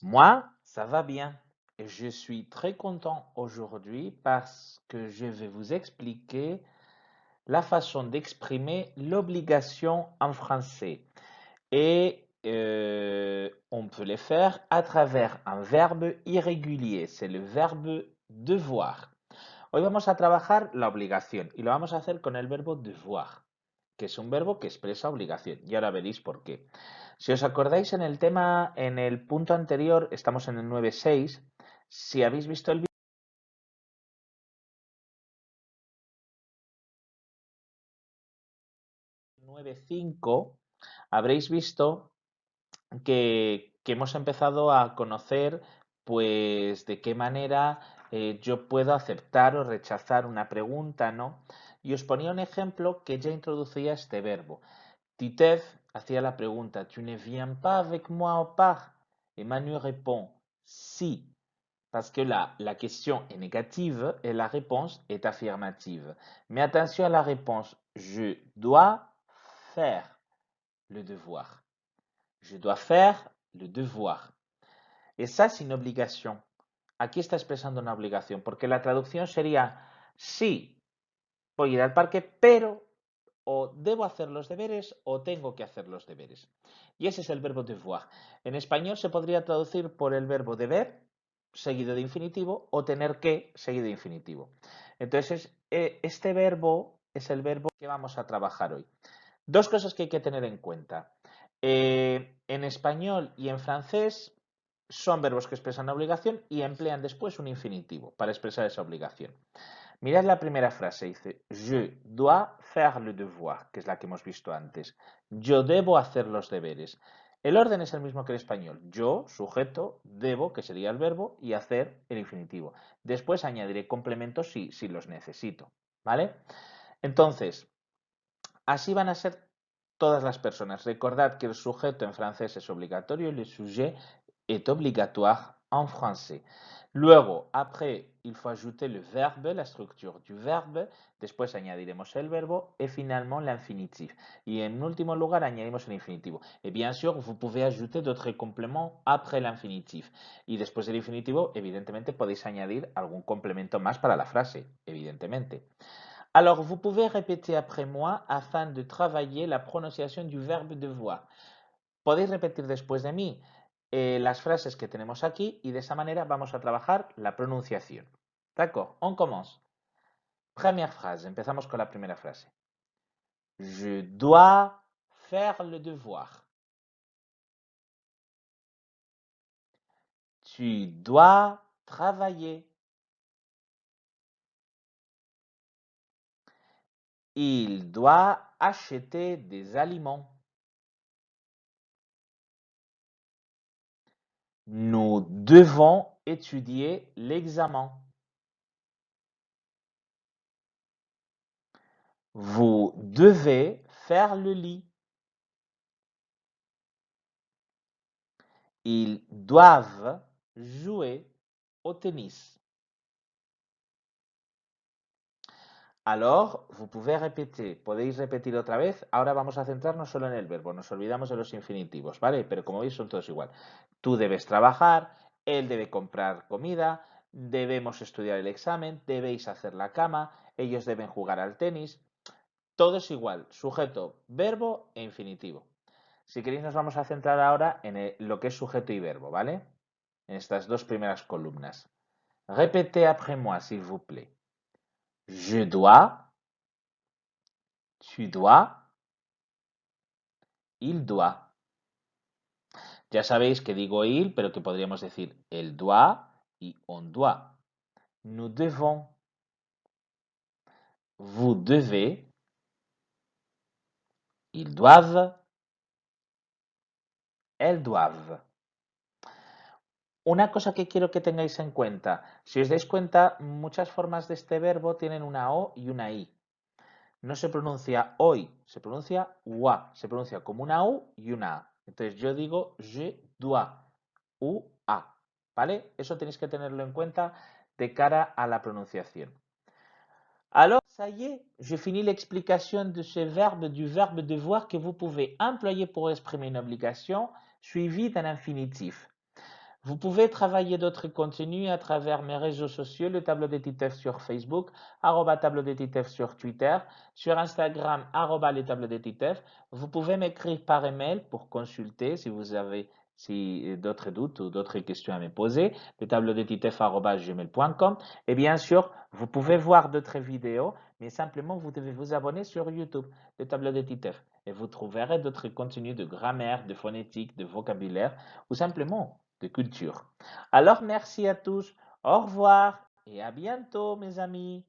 Moi, ça va bien. Et je suis très content aujourd'hui parce que je vais vous expliquer la façon d'exprimer l'obligation en français. Et on peut le faire à travers un verbe irrégulier. C'est le verbe devoir. Hoy vamos a trabajar la obligación y lo vamos a hacer con el verbo devoir, que es un verbo que expresa obligación. Y ahora veréis por qué. Si os acordáis en el tema, en el punto anterior, estamos en el 9.6, si habéis visto el 9.5, habréis visto que hemos empezado a conocer pues de qué manera yo puedo aceptar o rechazar una pregunta, ¿no? Y os ponía un ejemplo que ya introducía este verbo. Titev hacía la pregunta, ¿Tu ne viens pas avec moi au parc? Et Manu répond, si, parce que la question est négative et la réponse est affirmative. Mais attention à la réponse, je dois faire le devoir. Je dois faire le devoir. Esa es une obligation. Aquí está expresando una obligación, porque la traducción sería, sí, voy a ir al parque, pero o debo hacer los deberes o tengo que hacer los deberes. Y ese es el verbo devoir. En español se podría traducir por el verbo deber seguido de infinitivo o tener que seguido de infinitivo. Entonces, este verbo es el verbo que vamos a trabajar hoy. Dos cosas que hay que tener en cuenta. En español y en francés son verbos que expresan obligación y emplean después un infinitivo para expresar esa obligación. Mirad la primera frase, dice, je dois faire le devoir, que es la que hemos visto antes. Yo debo hacer los deberes. El orden es el mismo que el español. Yo, sujeto, debo, que sería el verbo, y hacer el infinitivo. Después añadiré complementos si los necesito. ¿Vale? Entonces, así van a ser todas las personas. Recordad que el sujeto en francés es obligatorio y le sujet est obligatoire en français. Luego, après, il faut ajouter le verbe, la structure du verbe. Después añadiremos el verbo et finalement l'infinitif. Y en último lugar añadimos el infinitivo. Et bien sûr, vous pouvez ajouter d'autres compléments après l'infinitif. Y después del infinitivo, evidentemente, podéis añadir algún complemento más para la frase, evidentemente. Alors, vous pouvez répéter après moi afin de travailler la prononciation du verbe devoir. Podéis repetir después de mí las frases que tenemos aquí y de esa manera vamos a trabajar la pronunciación. D'accord, on commence. Première phrase, empezamos con la primera frase. Je dois faire le devoir. Tu dois travailler. Il doit acheter des aliments. Nous devons étudier l'examen. Vous devez faire le lit. Ils doivent jouer au tennis. Alors, vous pouvez répéter, podéis repetir otra vez. Ahora vamos a centrarnos solo en el verbo, nos olvidamos de los infinitivos, ¿vale? Pero como veis son todos igual. Tú debes trabajar, él debe comprar comida, debemos estudiar el examen, debéis hacer la cama, ellos deben jugar al tenis. Todo es igual, sujeto, verbo e infinitivo. Si queréis nos vamos a centrar ahora en lo que es sujeto y verbo, ¿vale? En estas dos primeras columnas. Répétez après moi, s'il vous plaît. Je dois, tu dois, il doit. Ya sabéis que digo il, pero que podríamos decir elle doit y on doit. Nous devons, vous devez, ils doivent, elles doivent. Una cosa que quiero que tengáis en cuenta, si os dais cuenta, muchas formas de este verbo tienen una O y una I. No se pronuncia hoy, se pronuncia wa, se pronuncia como una U y una A. Entonces yo digo je dois, U, A, ¿vale? Eso tenéis que tenerlo en cuenta de cara a la pronunciación. Alors, ça y est, j'ai fini l'explication de ce verbe, du verbe devoir que vous pouvez employer pour exprimer une obligation, suivi d'un infinitif. Vous pouvez travailler d'autres contenus à travers mes réseaux sociaux, le tableau de Titeuf sur Facebook, tableau de Titeuf sur Twitter, sur Instagram, les tableaux de Titeuf. Vous pouvez m'écrire par email pour consulter si vous avez d'autres doutes ou d'autres questions à me poser, le tableau de Titeuf@gmail.com. Et bien sûr, vous pouvez voir d'autres vidéos, mais simplement vous devez vous abonner sur YouTube, le tableau de Titeuf. Et vous trouverez d'autres contenus de grammaire, de phonétique, de vocabulaire ou simplement de culture. Alors, merci à tous. Au revoir et à bientôt, mes amis.